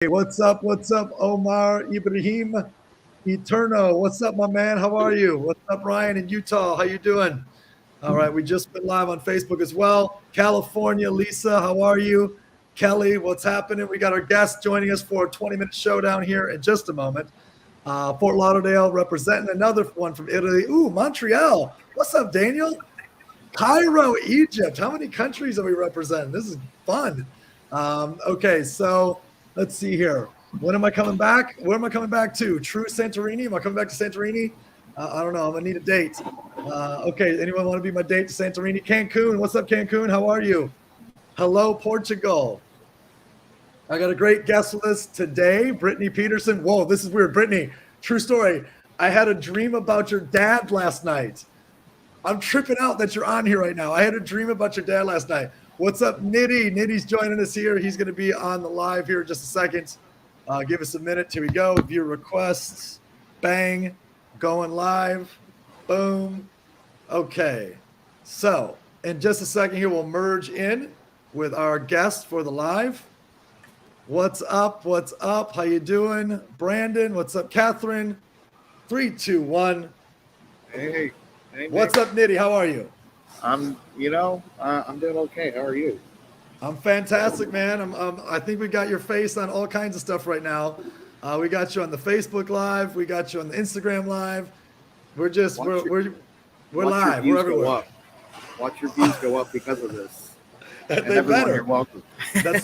Hey, what's up? What's up, Omar Ibrahim Eterno? What's up, my man? How are you? What's up, Ryan in Utah? How you doing? All right, we just been live on Facebook as well. California, Lisa, how are you? Kelly, what's happening? We got our guest joining us for a 20-minute showdown here in just a moment. Fort Lauderdale representing another one from Italy. Ooh, Montreal. What's up, Daniel? Cairo, Egypt. How many countries are we representing? This is fun. Okay, so let's see here. When am I coming back? Where am I coming back to? True Santorini? Am I coming back to Santorini? I don't know. I'm gonna need a date. Okay, anyone want to be my date to Santorini? Cancun. What's up, Cancun? How are you? Hello, Portugal. I got a great guest list today. Brittany Peterson. Whoa, this is weird. Brittany, true story. I had a dream about your dad last night. I'm tripping out that you're on here right now. I had a dream about your dad last night. What's up, Nitty? Nitty's joining us here. He's going to be on the live here in just a second. Give us a minute. Here we go. View requests. Bang. Going live. Boom. Okay. So in just a second here, we'll merge in with our guest for the live. What's up? What's up? How you doing? Brandon. What's up, Catherine? 3, 2, 1. Hey. Hey, what's up, Nitty? How are you? I'm doing okay. How are you? I'm fantastic, man. I think we got your face on all kinds of stuff right now. We got you on the Facebook Live. We got you on the Instagram Live. We're live. We're everywhere. Watch your views go up because of this. They better. You're welcome. That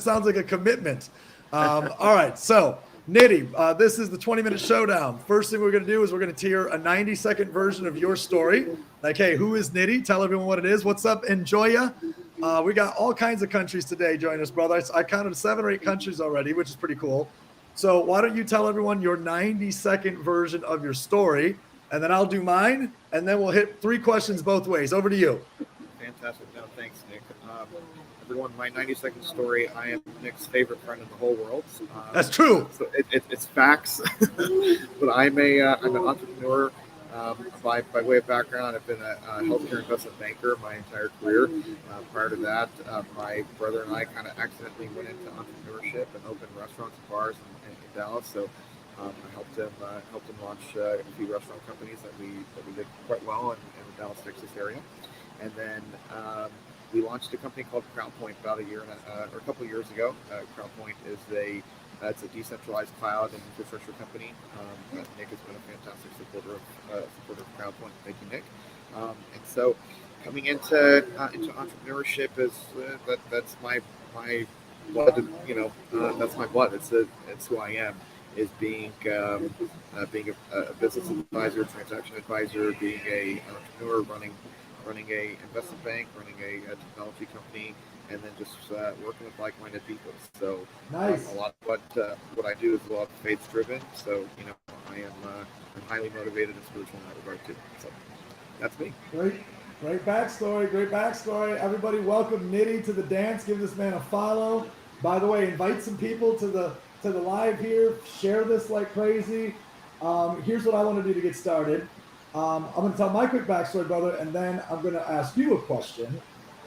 sounds like a commitment. All right, so. Nitty, this is the 20-minute showdown. First thing we're going to do is we're going to tier a 90-second version of your story. Like, hey, who is Nitty? Tell everyone what it is. What's up, Enjoya? We got all kinds of countries today joining us, brother. I counted 7 or 8 countries already, which is pretty cool. So why don't you tell everyone your 90-second version of your story, and then I'll do mine, and then we'll hit 3 questions both ways. Over to you. Fantastic. No, thanks, Nick. Everyone, my 90-second story. I am Nick's favorite friend in the whole world. That's true. So it's facts. But I'm an entrepreneur. By way of background, I've been a healthcare investment banker my entire career. Prior to that, my brother and I kind of accidentally went into entrepreneurship and opened restaurants and bars in Dallas. So I helped him launch a few restaurant companies that we did quite well in the Dallas, Texas area. And then we launched a company called Crowdpoint about a couple of years ago. Crowdpoint is it's a decentralized cloud and infrastructure company. Nick has been a fantastic supporter of Crowdpoint. Thank you, Nick. And so, coming into entrepreneurship is that's my blood. That's my blood. It's who I am. Is being a business advisor, transaction advisor, being a entrepreneur, running a investment bank, running a technology company, and then just working with like-minded people. So nice. A lot of what I do is a lot faith-driven. So I am I'm highly motivated and spiritual in that regard too. So that's me. Great backstory. Everybody, welcome Nitty to the dance. Give this man a follow. By the way, invite some people to the live here. Share this like crazy. Here's what I want to do to get started. I'm going to tell my quick backstory, brother, and then I'm going to ask you a question.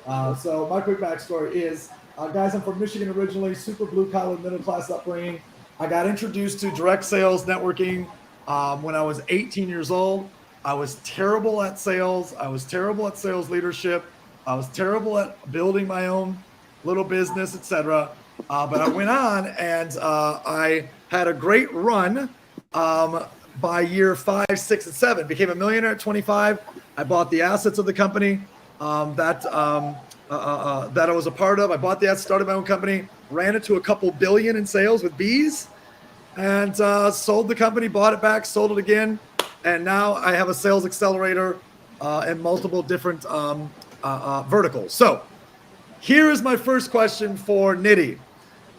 So my quick backstory is, guys, I'm from Michigan originally, super blue-collar, middle-class upbringing. I got introduced to direct sales networking when I was 18 years old. I was terrible at sales. I was terrible at sales leadership. I was terrible at building my own little business, etc. But I went on, and I had a great run. By year 5, 6, and 7, became a millionaire at 25. I bought the assets of the company that I was a part of. I bought the assets, started my own company, ran it to a couple billion in sales with bees, and sold the company, bought it back, sold it again, and now I have a sales accelerator in multiple different verticals. So here is my first question for Nitty.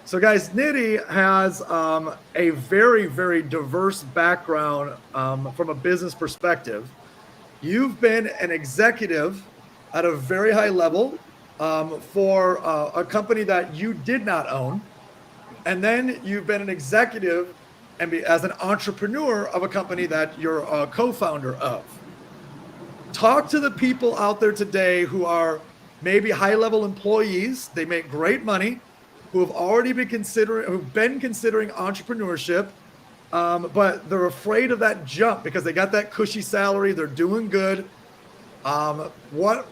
So guys, Nitty has a very, very diverse background from a business perspective. You've been an executive at a very high level for a company that you did not own. And then you've been an executive and as an entrepreneur of a company that you're a co-founder of. Talk to the people out there today who are maybe high-level employees. They make great money. who've been considering entrepreneurship, but they're afraid of that jump because they got that cushy salary, they're doing good. What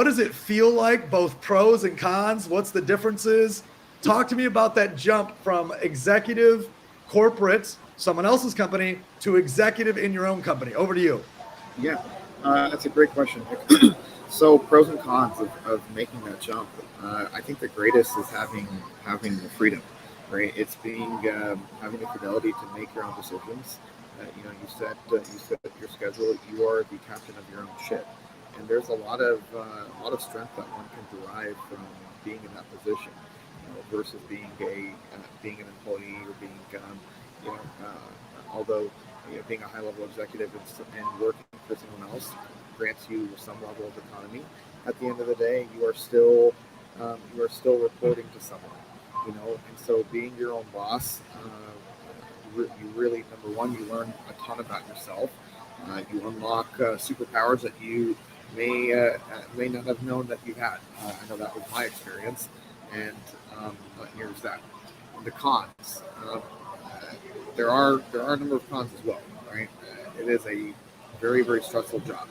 does it feel like? Both pros and cons. What's the differences? Talk to me about that jump from executive corporate, someone else's company, to executive in your own company. Over to you. Yeah, that's a great question, Nick. So pros and cons of making that jump. I think the greatest is having the freedom, right? It's being having the fidelity to make your own decisions. You set your schedule. You are the captain of your own ship, and there's a lot of strength that one can derive from being in that position, versus being an employee or being although being a high level executive and working for someone else grants you some level of autonomy. At the end of the day, you are still reporting to someone, and so being your own boss, you really, number one, you learn a ton about yourself. You unlock superpowers that you may not have known that you had. I know that was my experience, and here's that. The cons. There are a number of cons as well, right? It is a very, very stressful job.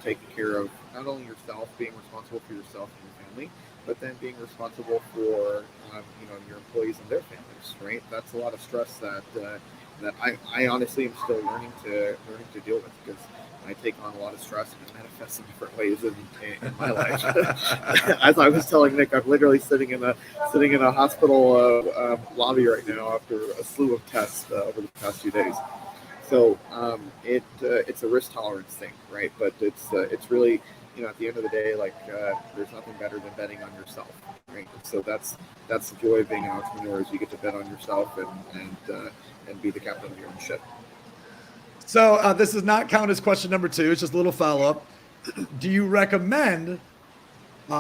Taking care of not only yourself, being responsible for yourself and your family, but then being responsible for your employees and their families, right? That's a lot of stress that I honestly am still learning to deal with, because I take on a lot of stress and it manifests in different ways in my life. As I was telling Nick, I'm literally sitting in a hospital lobby right now after a slew of tests over the past few days. So it's a risk tolerance thing, right? But it's really, at the end of the day, there's nothing better than betting on yourself, right? So that's the joy of being an entrepreneur, is you get to bet on yourself and be the captain of your own ship. So this does not count as question number 2. It's just a little follow-up. Do you recommend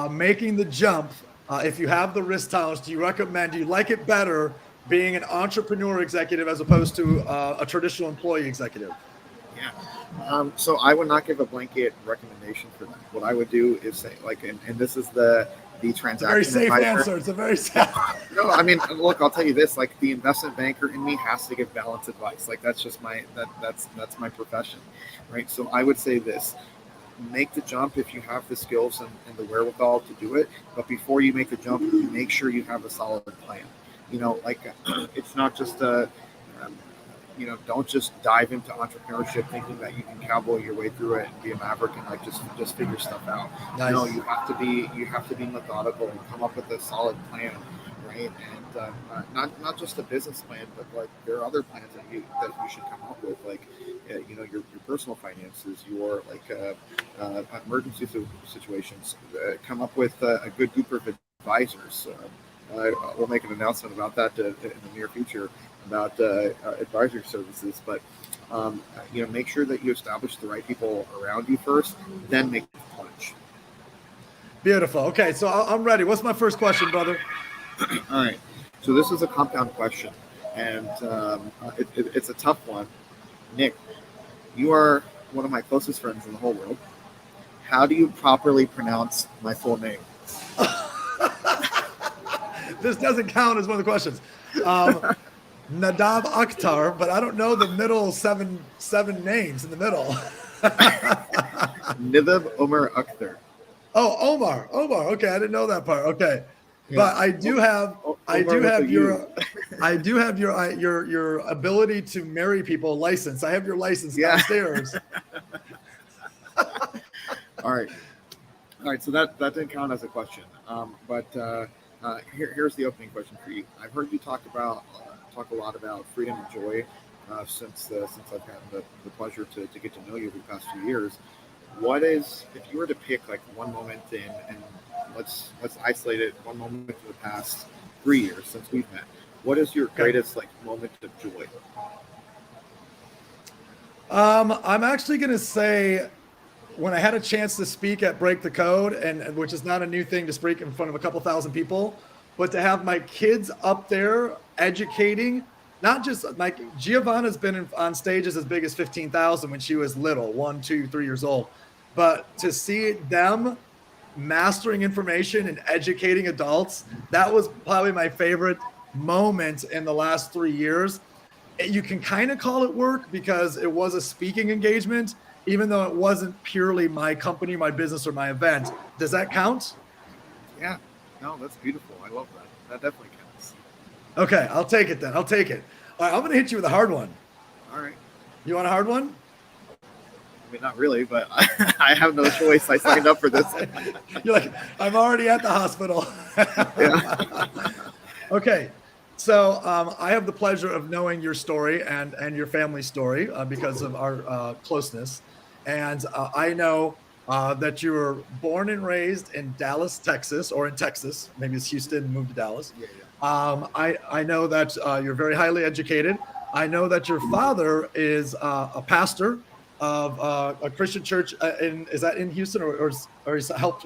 making the jump if you have the risk tolerance? Do you like it better being an entrepreneur executive as opposed to a traditional employee executive? Yeah. So I would not give a blanket recommendation for that. What I would do is say, and this is the transaction. It's a very safe answer. It's a very safe. No, I mean, look, I'll tell you this: the investment banker in me has to give balanced advice. That's just that's my profession, right? So I would say this: make the jump if you have the skills and the wherewithal to do it. But before you make the jump, make sure you have a solid plan. It's not just don't just dive into entrepreneurship thinking that you can cowboy your way through it and be a maverick and just figure stuff out. Nice. You have to be methodical and come up with a solid plan, right? And not just a business plan, but there are other plans that you should come up with, your personal finances, your emergency situations. Come up with a good group of advisors. We'll make an announcement about that in the near future about advisory services, but make sure that you establish the right people around you first, then make the plunge. Beautiful. Okay, so I'm ready. What's my first question, brother? All right. So this is a compound question, and it's a tough one. Nick, you are one of my closest friends in the whole world. How do you properly pronounce my full name? This doesn't count as one of the questions. Nadab Akhtar, but I don't know the middle seven names in the middle. Nadab Akhtar. Oh, Omar. Okay, I didn't know that part. Okay, yeah. But I do have your ability to marry people license. I have your license downstairs. All right. So that didn't count as a question. But here's the opening question for you. I've heard you talk a lot about freedom and joy since I've had the pleasure to get to know you over the past few years. What is, if you were to pick one moment and let's isolate it, one moment in the past 3 years since we've met, what is your greatest moment of joy? I'm actually going to say, when I had a chance to speak at Break the Code, and which is not a new thing to speak in front of a couple thousand people, but to have my kids up there educating, not just Giovanna's been on stages as big as 15,000 when she was little, 1, 2, 3 years old, but to see them mastering information and educating adults. That was probably my favorite moment in the last 3 years. You can kind of call it work because it was a speaking engagement, even though it wasn't purely my company, my business, or my event. Does that count? Yeah. No, that's beautiful. I love that. That definitely counts. Okay, I'll take it then. I'll take it. All right, I'm going to hit you with a hard one. All right. You want a hard one? I mean, not really, but I have no choice. I signed up for this. You're like, I'm already at the hospital. Yeah. Okay. So I have the pleasure of knowing your story and your family story because of our closeness. And I know that you were born and raised in Dallas, Texas, or in Texas. Maybe it's Houston and moved to Dallas. Yeah. I know that you're very highly educated. I know that your father is a pastor of a Christian church. Is that in Houston or is help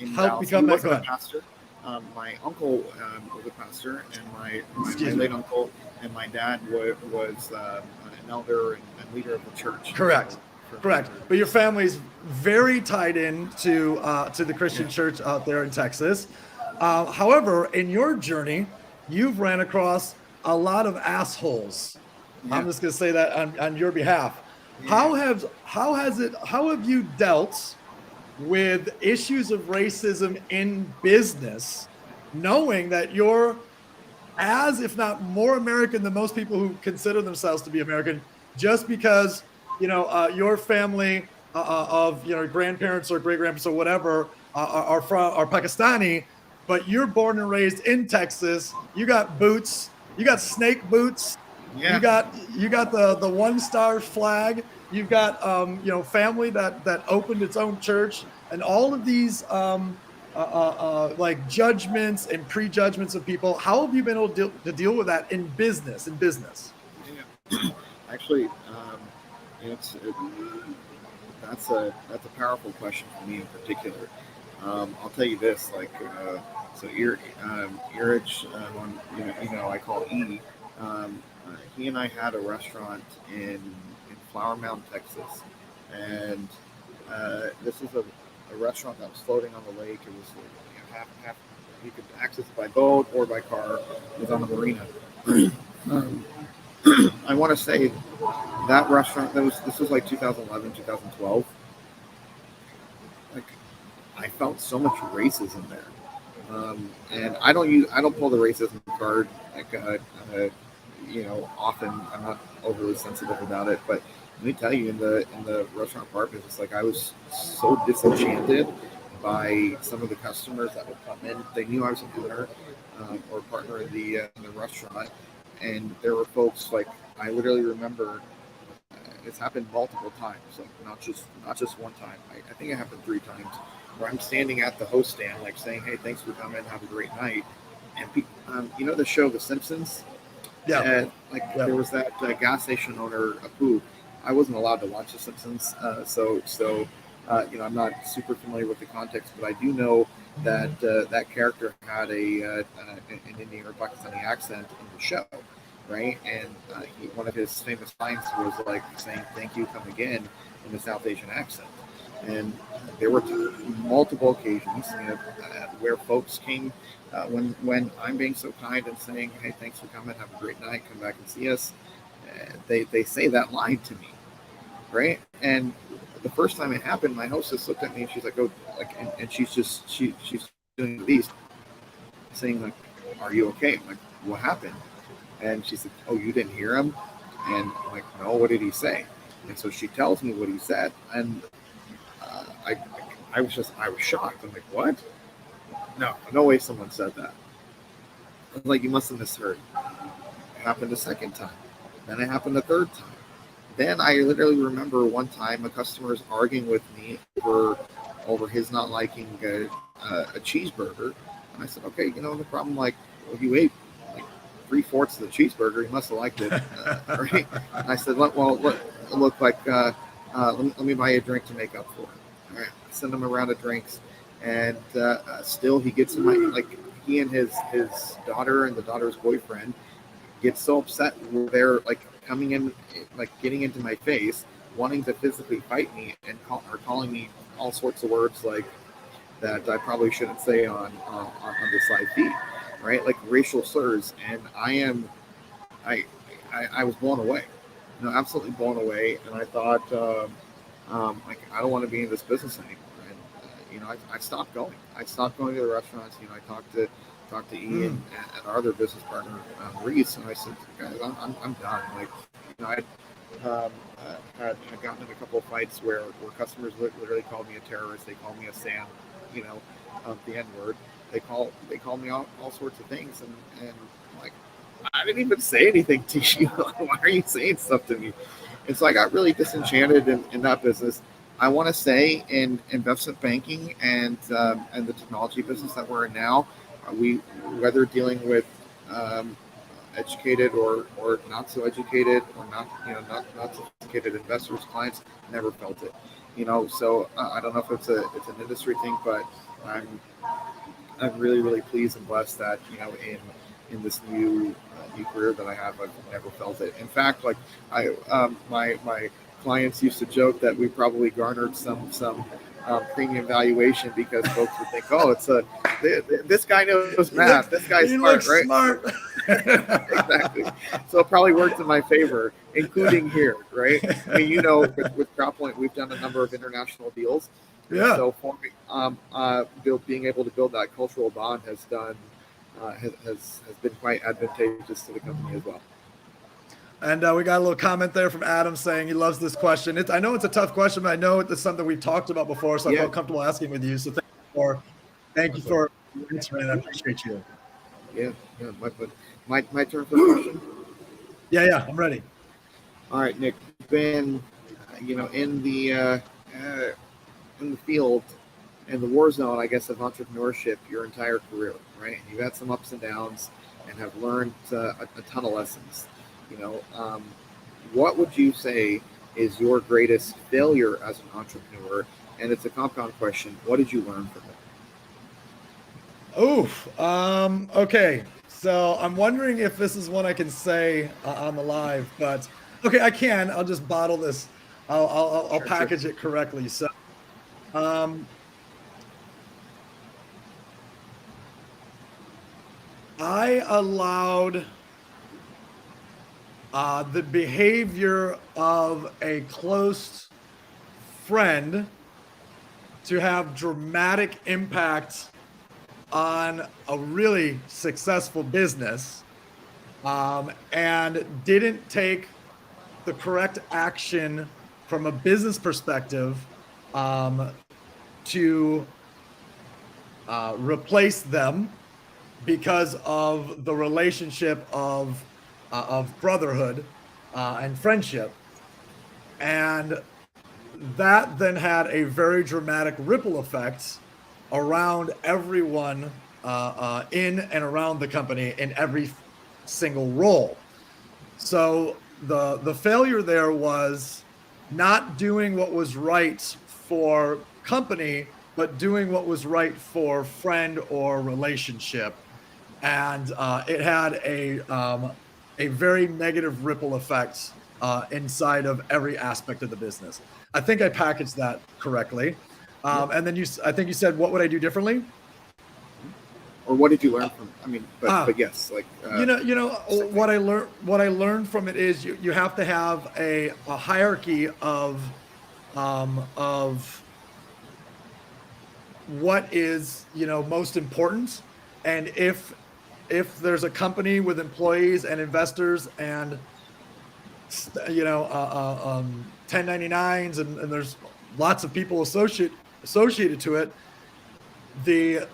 become that? A pastor. My uncle was a pastor, and my late uncle and my dad was an elder and leader of the church. Correct. But your family's very tied in to the Christian church out there in Texas. However, in your journey, you've ran across a lot of assholes. Yeah. I'm just going to say that on your behalf. Yeah. How have you dealt with issues of racism in business, knowing that you're as, if not more American than most people who consider themselves to be American, just because, your family of, grandparents or great-grandparents or whatever are Pakistani, but you're born and raised in Texas. You got boots, you got snake boots. Yeah. You got the one-star flag. You've got family that opened its own church, and all of these like judgments and prejudgments of people. How have you been able to deal with that in business? Yeah. Actually, that's a powerful question for me in particular. I'll tell you this, so Irich, I call E. He and I had a restaurant in Flower Mound, Texas, and this is a restaurant that was floating on the lake. It was half. You could access it by boat or by car. It was on the marina. I want to say that restaurant. This was like 2011, 2012. Like, I felt so much racism there, and I don't pull the racism card often. I'm not overly sensitive about it, but let me tell you, in the restaurant bar business, I was so disenchanted by some of the customers that would come in. They knew I was an owner or a partner in the restaurant, and there were folks I literally remember. It's happened multiple times, not just one time. I think it happened 3 times, where I'm standing at the host stand, saying, "Hey, thanks for coming. Have a great night." And people, the show The Simpsons. Yeah. There was that gas station owner, Apu. I wasn't allowed to watch The Simpsons, so I'm not super familiar with the context, but I do know that that character had an Indian or Pakistani accent in the show, right? And one of his famous lines was saying "Thank you, come again" in the South Asian accent. And there were multiple occasions where folks came when I'm being so kind and saying, "Hey, thanks for coming. Have a great night. Come back and see us." They say that line to me, right? And the first time it happened, my hostess looked at me and she's like, "Oh," and she's doing the beast, saying "Are you okay?" I'm like, "What happened?" And she said, "Oh, you didn't hear him?" And I'm like, "No, what did he say?" And so she tells me what he said, and I was shocked. I'm like, "What? No way someone said that." I was like, "You must have misheard." It happened a second time. Then it happened a third time. Then I literally remember one time a customer's arguing with me over his not liking a cheeseburger. And I said, "Okay, the problem, you ate 3/4 of the cheeseburger, you must have liked it." Right? And I said, let me buy you a drink to make up for it. All right. I send him a round of drinks, and still he gets in my, he and his daughter and the daughter's boyfriend get so upset where they're coming in, getting into my face, wanting to physically fight me, and are calling me all sorts of words that I probably shouldn't say on this live feed, right? Like racial slurs, and I I was blown away, absolutely blown away, and I thought, like I don't want to be in this business anymore, and I stopped going. I stopped going to the restaurants. I talked to Ian and our other business partner, Reese, and I said, guys, I'm done. Like, I had gotten in a couple of fights where customers literally called me a terrorist. They called me a Sam, the N word. They called me all sorts of things, and like, I didn't even say anything to you. Why are you saying stuff to me? And so I got really disenchanted in that business. I want to say in investment banking and the technology business that we're in now, whether dealing with educated or not so educated, or not sophisticated investors, clients, never felt it. So I don't know if it's an industry thing, but I'm really pleased and blessed that in this new career that I have, I've never felt it. In fact, like my clients used to joke that we probably garnered some premium valuation because folks would think, oh, this guy knows math. This guy's smart, right? Smart. Exactly. So it probably worked in my favor, including here, right? I mean, with Crowdpoint, we've done a number of international deals. Yeah. So for me, being able to build that cultural bond has been quite advantageous to the company as well. And we got a little comment there from Adam saying he loves this question. I know it's a tough question, but I know it's something we've talked about before, so I felt comfortable asking with you. So thank you for answering. I appreciate you. Yeah. My turn for the question. Yeah, I'm ready. All right, Nick. Been in the field, in the war zone, I guess, of entrepreneurship your entire career, right? You've had some ups and downs and have learned a ton of lessons. What would you say is your greatest failure as an entrepreneur? And it's a compound question. What did you learn from it? Okay. So I'm wondering if this is one I can say on the live, but okay, I can. I'll just bottle this. I'll package it correctly. So, I allowed the behavior of a close friend to have dramatic impact on a really successful business, and didn't take the correct action from a business perspective to replace them because of the relationship of brotherhood and friendship. And that then had a very dramatic ripple effect around everyone in and around the company in every single role. So the failure there was not doing what was right for company, but doing what was right for friend or relationship. And it had a very negative ripple effect inside of every aspect of the business. I think I packaged that correctly. And then I think you said, what would I do differently? Or what did you learn from? I mean, but yes, like what I learned from it is you have to have a hierarchy of what is most important, and if there's a company with employees and investors and 1099s and there's lots of people associated to it, the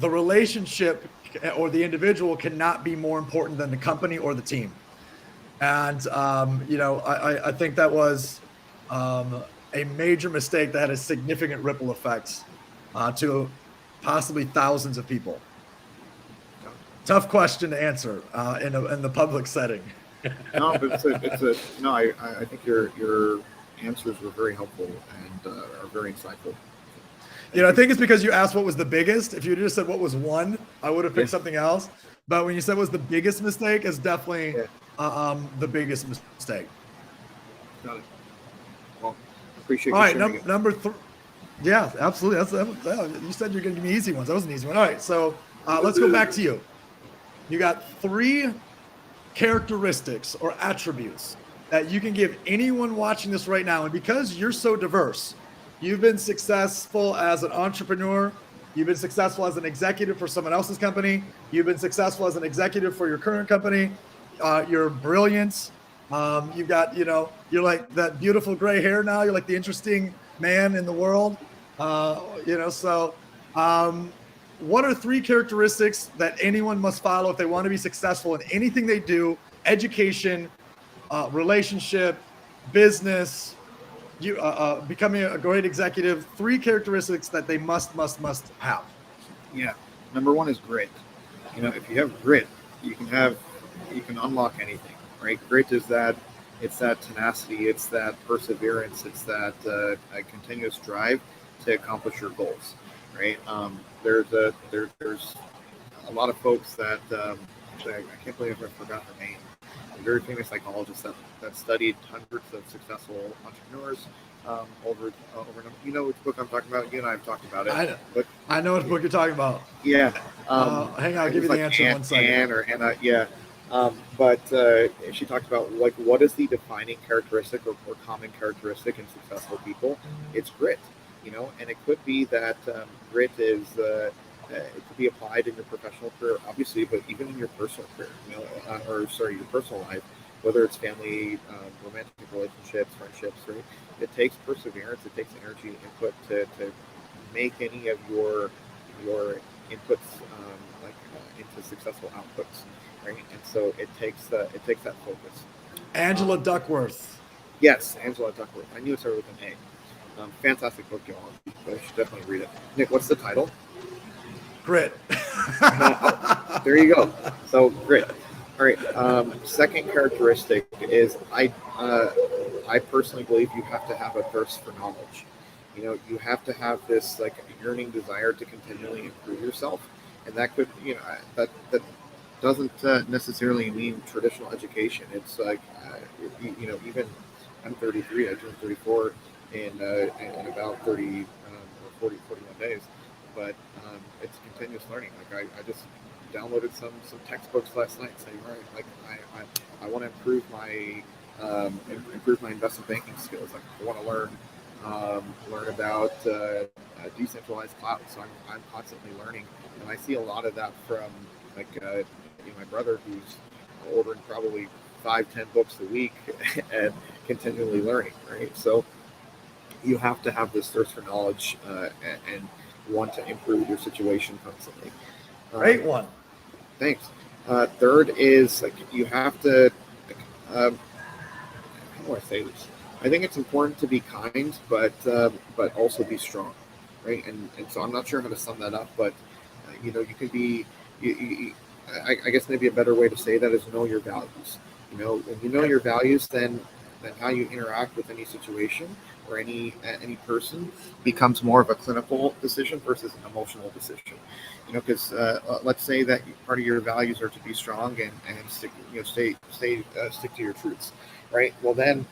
relationship or the individual cannot be more important than the company or the team. And I think that was a major mistake that had a significant ripple effect to possibly thousands of people. Tough question to answer in the public setting. No, but I think your answers were very helpful and are very insightful. I think it's because you asked what was the biggest. If you just said what was one, I would have picked something else. But when you said what was the biggest mistake, it's definitely the biggest mistake. Got it. Well, appreciate. All right, number Yeah, absolutely. You said you're going to give me easy ones. That was an easy one. All right, so let's go back to you. You got 3 characteristics or attributes that you can give anyone watching this right now. And because you're so diverse, you've been successful as an entrepreneur, you've been successful as an executive for someone else's company, you've been successful as an executive for your current company, you're brilliant. You've got, you're like that beautiful gray hair now. You're like the interesting man in the world. So what are 3 characteristics that anyone must follow if they want to be successful in anything they do? Education, relationship, business, becoming a great executive. 3 characteristics that they must have. Yeah. Number 1 is grit. If you have grit, you can unlock anything, right? Grit is that, it's that tenacity, it's that perseverance, it's that continuous drive to accomplish your goals, right? There's a lot of folks that actually I can't believe I forgot her name. A very famous psychologist that studied hundreds of successful entrepreneurs over. You know which book I'm talking about? You and I have talked about it. I know. But I know what book you're talking about. Yeah. Hang on, I'll give you the answer in 1 second. Anne or Anna, yeah. But she talked about what is the defining characteristic or common characteristic in successful people? It's grit, and it could be that grit is it could be applied in your professional career, obviously, but even in your personal career, your personal life, whether it's family, romantic relationships, friendships, right? It takes perseverance, it takes energy and input to make any of your inputs into successful outputs, right? And so it takes that focus. Angela Duckworth. Yes, Angela Duckworth. I knew it started with an A. Fantastic book, y'all. I should definitely read it. Nick, what's the title? Grit. There you go. So grit. All right. Second characteristic is I personally believe you have to have a thirst for knowledge. You have to have this like yearning desire to continually improve yourself, and that could that doesn't necessarily mean traditional education. It's like even I'm 33. I turned 34 in about 30 or 41 days. But it's continuous learning. Like I just downloaded some textbooks last night saying, all right, like I want to improve my investment banking skills. Like I want to learn about decentralized cloud. So I'm constantly learning, and I see a lot of that from my brother, who's ordering probably 5-10 books a week and continually learning. Right, so you have to have this thirst for knowledge and want to improve your situation constantly. Great one. Thanks. Third is you have to. How do I say this? I think it's important to be kind, but also be strong, right? And so I'm not sure how to sum that up, but you can be. I guess maybe a better way to say that is know your values. When you know your values, then how you interact with any situation or any person becomes more of a clinical decision versus an emotional decision. Because let's say that part of your values are to be strong and stick, stick to your truths, right? Well, then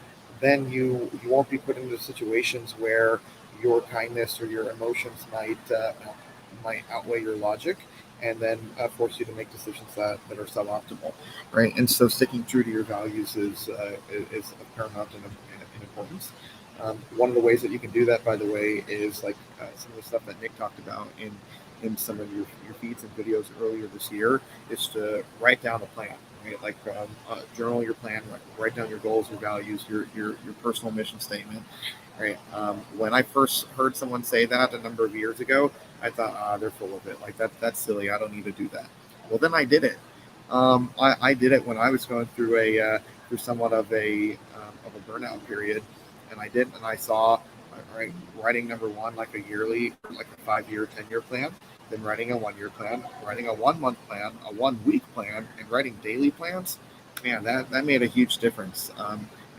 you won't be put into situations where your kindness or your emotions might outweigh your logic, and then force you to make decisions that are suboptimal, right? And so sticking true to your values is of paramount in importance. One of the ways that you can do that, by the way, is like some of the stuff that Nick talked about in some of your feeds and videos earlier this year, is to write down a plan, right? Like journal your plan, write down your goals, your values, your personal mission statement, right? When I first heard someone say that a number of years ago, I thought, they're full of it. Like that's silly. I don't need to do that. Well, then I did it. I did it when I was going through somewhat of a burnout period, and I saw, right, writing number 1 like a yearly, like a 5-year, 10-year plan, then writing a 1-year plan, writing a 1-month plan, a 1-week plan, and writing daily plans. Man, that made a huge difference.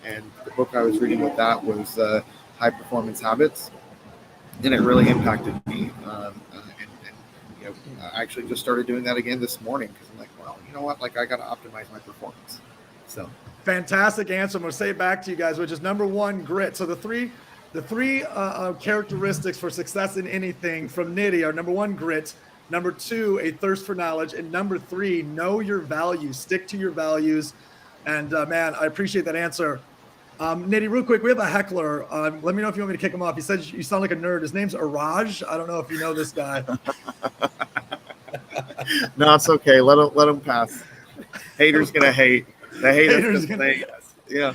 And the book I was reading with that was High Performance Habits, and it really impacted me. I actually just started doing that again this morning because I'm like, well, you know what? Like I got to optimize my performance. So fantastic answer. I'm going to say it back to you guys, which is number 1, grit. So the 3 The three characteristics for success in anything from Nitty are: number one, grit; number two, a thirst for knowledge; and number three, know your values. Stick to your values. And man, I appreciate that answer. Nitty, real quick, we have a heckler. Let me know if you want me to kick him off. He said you sound like a nerd. His name's Araj. I don't know if you know this guy. No, it's okay. Let him pass. Haters gonna hate. The haters gonna hate us. Yeah.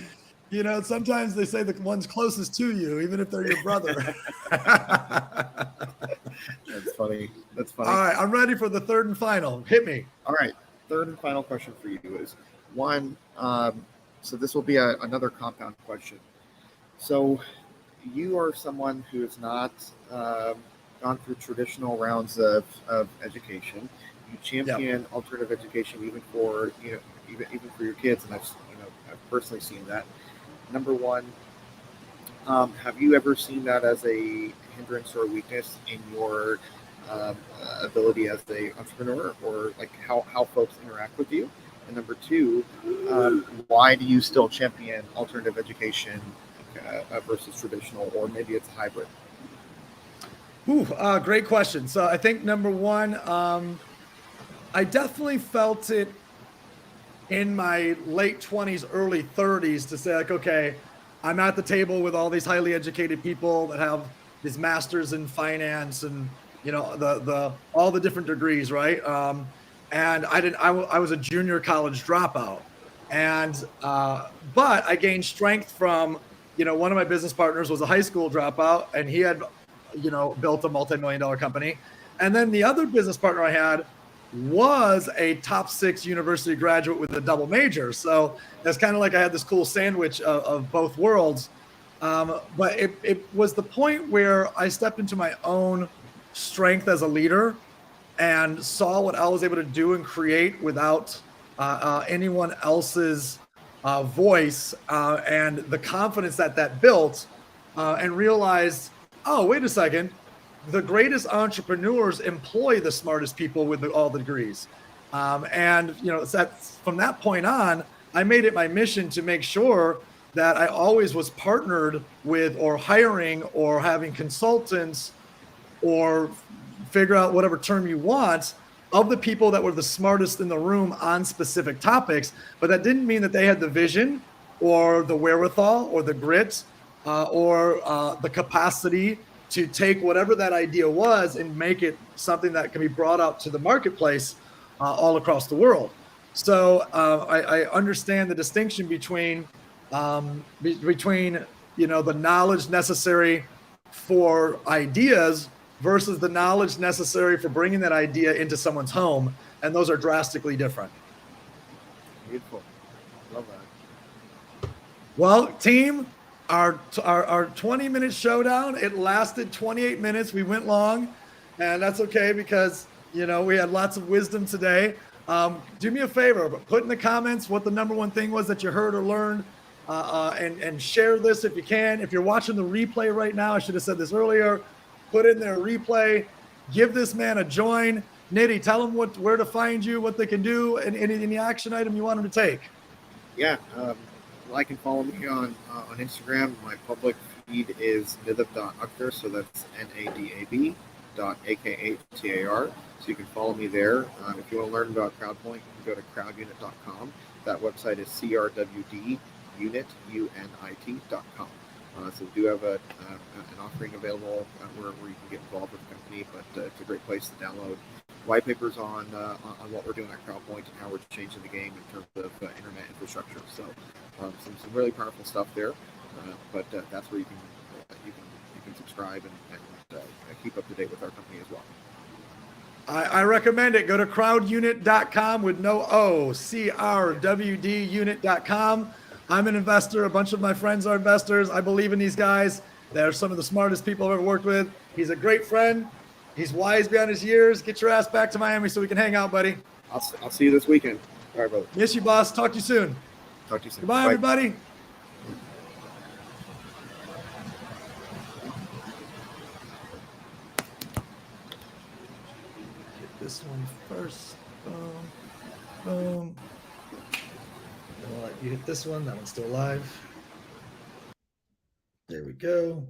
You know, sometimes they say the one's closest to you, even if they're your brother. That's funny. That's funny. All right, I'm ready for the third and final. Hit me. All right. Third and final question for you is one. So this will be another compound question. So you are someone who has not gone through traditional rounds of education. You champion alternative education even for even for your kids, and I've personally seen that. Number one, have you ever seen that as a hindrance or weakness in your ability as an entrepreneur, or like how folks interact with you? And number two, why do you still champion alternative education versus traditional, or maybe it's a hybrid? Great question. So I think number one, I definitely felt it in my late 20s, early 30s to say, like, okay, I'm at the table with all these highly educated people that have these masters in finance and, you know, the all the different degrees, right? And I was a junior college dropout. And, but I gained strength from, you know, one of my business partners was a high school dropout, and he had, you know, built a multi-million-dollar company. And then the other business partner I had was a top 6 university graduate with a double major. So that's kind of like I had this cool sandwich of both worlds. But it was the point where I stepped into my own strength as a leader and saw what I was able to do and create without anyone else's voice, and the confidence that built, and realized, oh, wait a second, the greatest entrepreneurs employ the smartest people with all the degrees. And, you know, from that point on, I made it my mission to make sure that I always was partnered with, or hiring, or having consultants, or figure out whatever term you want, of the people that were the smartest in the room on specific topics. But that didn't mean that they had the vision or the wherewithal or the grit or the capacity to take whatever that idea was and make it something that can be brought out to the marketplace all across the world. So I understand the distinction between you know, the knowledge necessary for ideas versus the knowledge necessary for bringing that idea into someone's home, and those are drastically different. Beautiful. Love that. Well, team, our 20-minute showdown, it lasted 28 minutes. We went long, and that's okay because, you know, we had lots of wisdom today. Do me a favor, put in the comments what the number one thing was that you heard or learned, and share this if you can. If you're watching the replay right now, I should have said this earlier, put in their replay, give this man a join. Nitty, tell them where to find you, what they can do, and any action item you want them to take. Yeah, like and follow me on Instagram. My public feed is Nadab Akhtar, so that's NADAB .AKHTAR. So you can follow me there. If you want to learn about Crowdpoint, you can go to crowdunit.com. That website is crwdunit.com. So we do have an offering available where you can get involved with the company, but it's a great place to download white papers on what we're doing at Crowdpoint and how we're changing the game in terms of internet infrastructure. So some really powerful stuff there. But that's where you can subscribe and keep up to date with our company as well. I recommend it. Go to crowdunit.com with no O, CRWD unit.com. I'm an investor. A bunch of my friends are investors. I believe in these guys. They're some of the smartest people I've ever worked with. He's a great friend. He's wise beyond his years. Get your ass back to Miami so we can hang out, buddy. I'll see you this weekend. All right, brother. Miss you, boss. Talk to you soon. Talk to you soon. Goodbye, Bye. everybody. Hit this one first. Boom. Boom. I'll let you hit this one. That one's still alive. There we go.